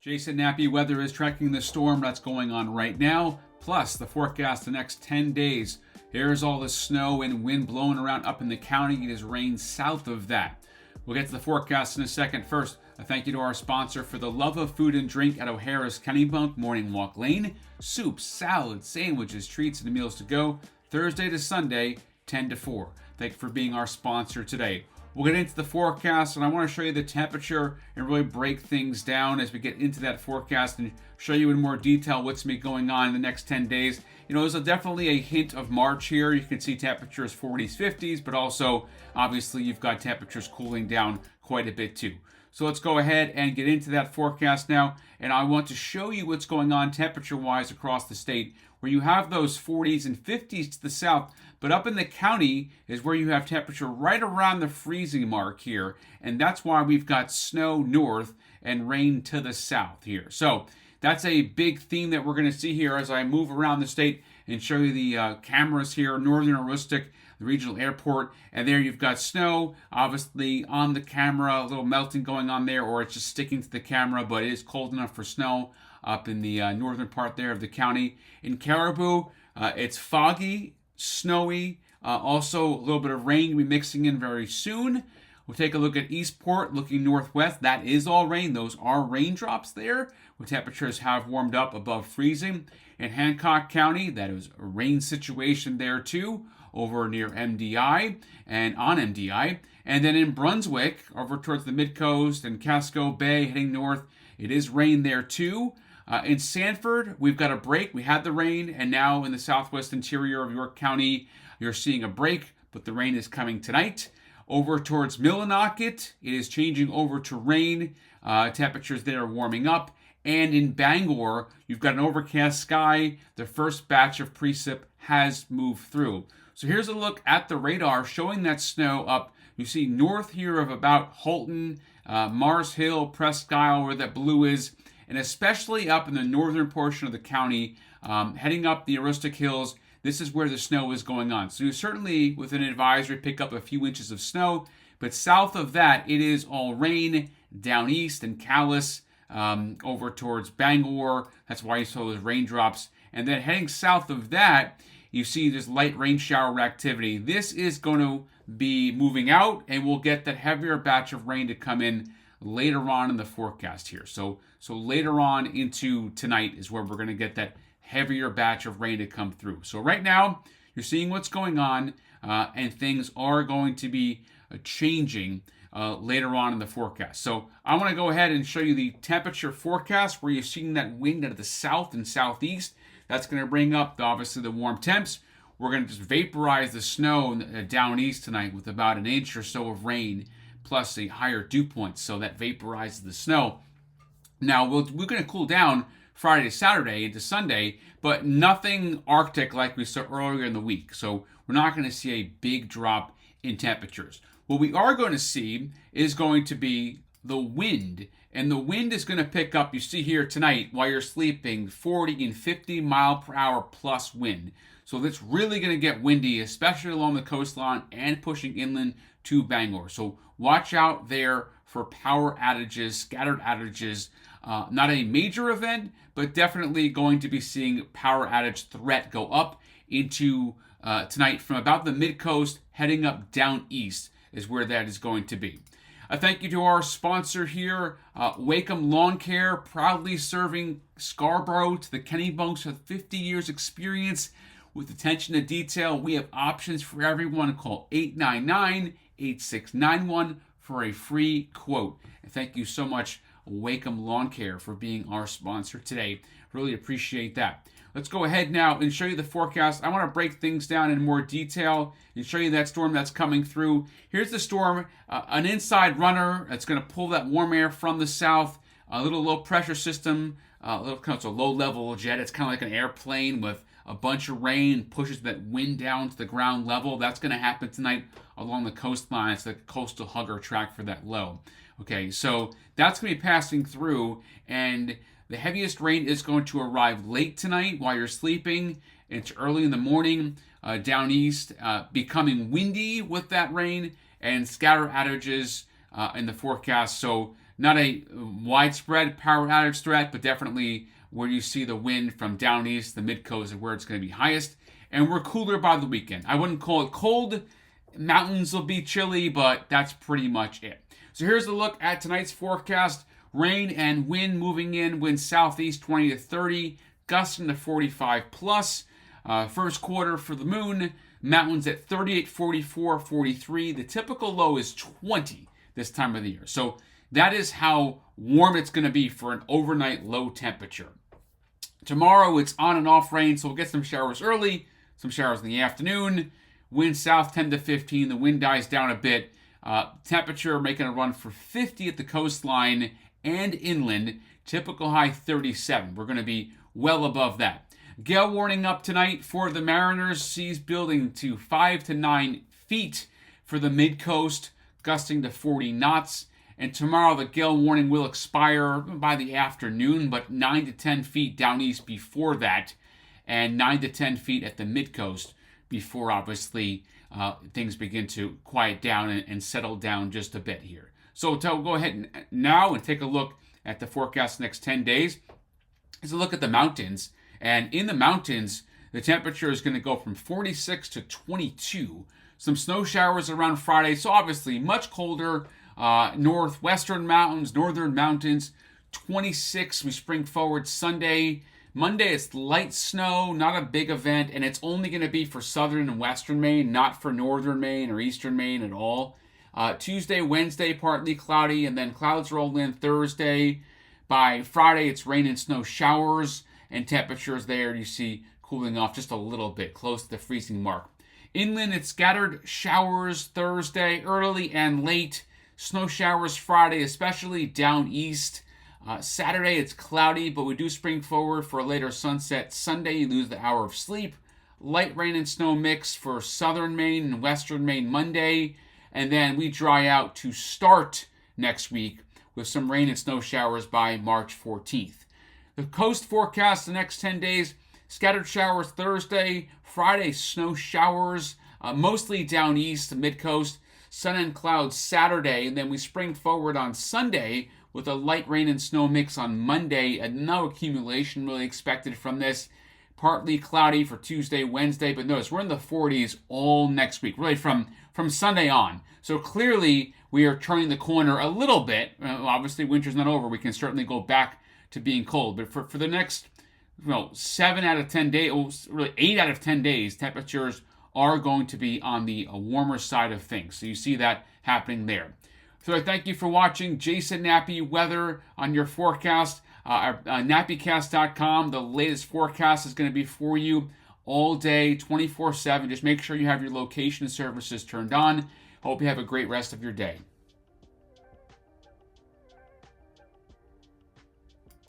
Jason Nappy Weather is tracking the storm that's going on right now, plus the forecast the next 10 days. Here's all the snow and wind blowing around up in the county. It is rain south of that. We'll get to the forecast in a second. First, a thank you to our sponsor for the love of food and drink at O'Hara's Kennebunk Morning Walk Lane. Soups, salads, sandwiches, treats, and meals to go. Thursday to Sunday, 10 to 4. Thank you for being our sponsor today. We'll get into the forecast, and I want to show you the temperature and really break things down as we get into that forecast and show you in more detail what's going on in the next 10 days. You know, there's definitely a hint of March here. You can see temperatures 40s, 50s, but also, obviously, you've got temperatures cooling down quite a bit too. So let's go ahead and get into that forecast now, and I want to show you what's going on temperature-wise across the state, where you have those 40s and 50s to the south, but up in the county is where you have temperature right around the freezing mark here, and that's why we've got snow north and rain to the south here. So that's a big theme that we're going to see here as I move around the state and show you the cameras here, Northern Aroostook, the regional airport, and there you've got snow, obviously on the camera, a little melting going on there, or it's just sticking to the camera, but it is cold enough for snow up in the northern part there of the county. In Caribou, it's foggy, snowy, also a little bit of rain will be mixing in very soon. We'll take a look at Eastport, looking northwest. That is all rain. Those are raindrops there, where temperatures have warmed up above freezing. In Hancock County, that is a rain situation there too, over near MDI and on MDI. And then in Brunswick, over towards the Midcoast and Casco Bay, heading north, it is rain there too. In Sanford, we've got a break. We had the rain, and now in the southwest interior of York County, you're seeing a break, but the rain is coming tonight. Over towards Millinocket, it is changing over to rain. Temperatures there are warming up. And in Bangor, you've got an overcast sky. The first batch of precip has moved through. So here's a look at the radar showing that snow up. You see north here of about Holton, Mars Hill, Presque Isle, where that blue is, and especially up in the northern portion of the county, heading up the Aroostook Hills. This is where the snow is going on. So you certainly, with an advisory, pick up a few inches of snow, but south of that, it is all rain, down east and Calais, over towards Bangor. That's why you saw those raindrops. And then heading south of that, you see this light rain shower activity. This is going to be moving out, and we'll get that heavier batch of rain to come in later on in the forecast here. So later on into tonight is where we're going to get that heavier batch of rain to come through. So right now, you're seeing what's going on, and things are going to be changing later on in the forecast. So I want to go ahead and show you the temperature forecast where you're seeing that wind out of the south and southeast. That's going to bring up, obviously, the warm temps. We're going to just vaporize the snow down east tonight with about an inch or so of rain, plus a higher dew point, so that vaporizes the snow. Now, we're going to cool down Friday to Saturday into Sunday, but nothing Arctic like we saw earlier in the week. So we're not going to see a big drop in temperatures. What we are going to see is going to be the wind, and the wind is going to pick up, you see here tonight, while you're sleeping, 40 and 50 mile per hour plus wind. So that's really going to get windy, especially along the coastline and pushing inland to Bangor. So watch out there for power outages, scattered outages. Not a major event, but definitely going to be seeing power outage threat go up into tonight from about the Midcoast heading up down east is where that is going to be. A thank you to our sponsor here, Wakeham Lawn Care, proudly serving Scarborough to the Kennebunks with 50 years experience. With attention to detail, we have options for everyone. Call 899-8691 for a free quote. And thank you so much, Wakeham Lawn Care, for being our sponsor today. Really appreciate that. Let's go ahead now and show you the forecast. I want to break things down in more detail and show you that storm that's coming through. Here's the storm, an inside runner that's going to pull that warm air from the south, a little low pressure system, it's a low level jet. It's kind of like an airplane with a bunch of rain, pushes that wind down to the ground level. That's going to happen tonight along the coastline. It's the coastal hugger track for that low. Okay, so that's going to be passing through, and the heaviest rain is going to arrive late tonight while you're sleeping. It's early in the morning down east, becoming windy with that rain and scatter outages in the forecast. So Not a widespread power outage threat, but definitely where you see the wind from down east, the Midcoast is where it's going to be highest. And we're cooler by the weekend. I wouldn't call it cold. Mountains will be chilly, but that's pretty much it. So here's a look at tonight's forecast. Rain and wind moving in, wind southeast 20 to 30, gusting to 45 plus. First quarter for the moon, mountains at 38, 44, 43. The typical low is 20 this time of the year. So that is how warm it's going to be for an overnight low temperature. Tomorrow it's on and off rain, so we'll get some showers early, some showers in the afternoon. Wind south 10 to 15. The wind dies down a bit. Temperature making a run for 50 at the coastline and inland. Typical high 37. We're going to be well above that. Gale warning up tonight for the Mariners. Seas building to 5 to 9 feet for the Midcoast, gusting to 40 knots. And tomorrow the gale warning will expire by the afternoon, but 9 to 10 feet down east before that, and 9 to 10 feet at the Midcoast before, obviously, things begin to quiet down and settle down just a bit here. So to go ahead now and take a look at the forecast the next 10 days. Is a look at the mountains. And in the mountains, the temperature is going to go from 46 to 22. Some snow showers around Friday, so obviously much colder. Northwestern mountains, northern mountains, 26. We spring forward Sunday. Monday, it's light snow, not a big event, and it's only going to be for southern and western Maine, not for northern Maine or eastern Maine at all. Tuesday, Wednesday, partly cloudy, and then clouds roll in Thursday. By Friday, it's rain and snow showers, and temperatures there you see cooling off just a little bit, close to the freezing mark. Inland, it's scattered showers Thursday, early and late. Snow showers Friday, especially down east. Saturday, it's cloudy, but we do spring forward for a later sunset. Sunday, you lose the hour of sleep. Light rain and snow mix for southern Maine and western Maine Monday. And then we dry out to start next week with some rain and snow showers by March 14th. The coast forecast the next 10 days, scattered showers Thursday, Friday snow showers, mostly down east, the mid-coast, sun and clouds Saturday, and then we spring forward on Sunday with a light rain and snow mix on Monday, and no accumulation really expected from this. Partly cloudy for Tuesday, Wednesday, but notice we're in the 40s all next week, really from Sunday on. So clearly we are turning the corner a little bit. Obviously winter's not over. We can certainly go back to being cold, but for the next 7 out of 10 days, really 8 out of 10 days, temperatures are going to be on the warmer side of things. So you see that happening there. So I thank you for watching Jason Nappy Weather on your forecast. Nappicast.com, the latest forecast is going to be for you all day, 24/7. Just make sure you have your location services turned on. Hope you have a great rest of your day.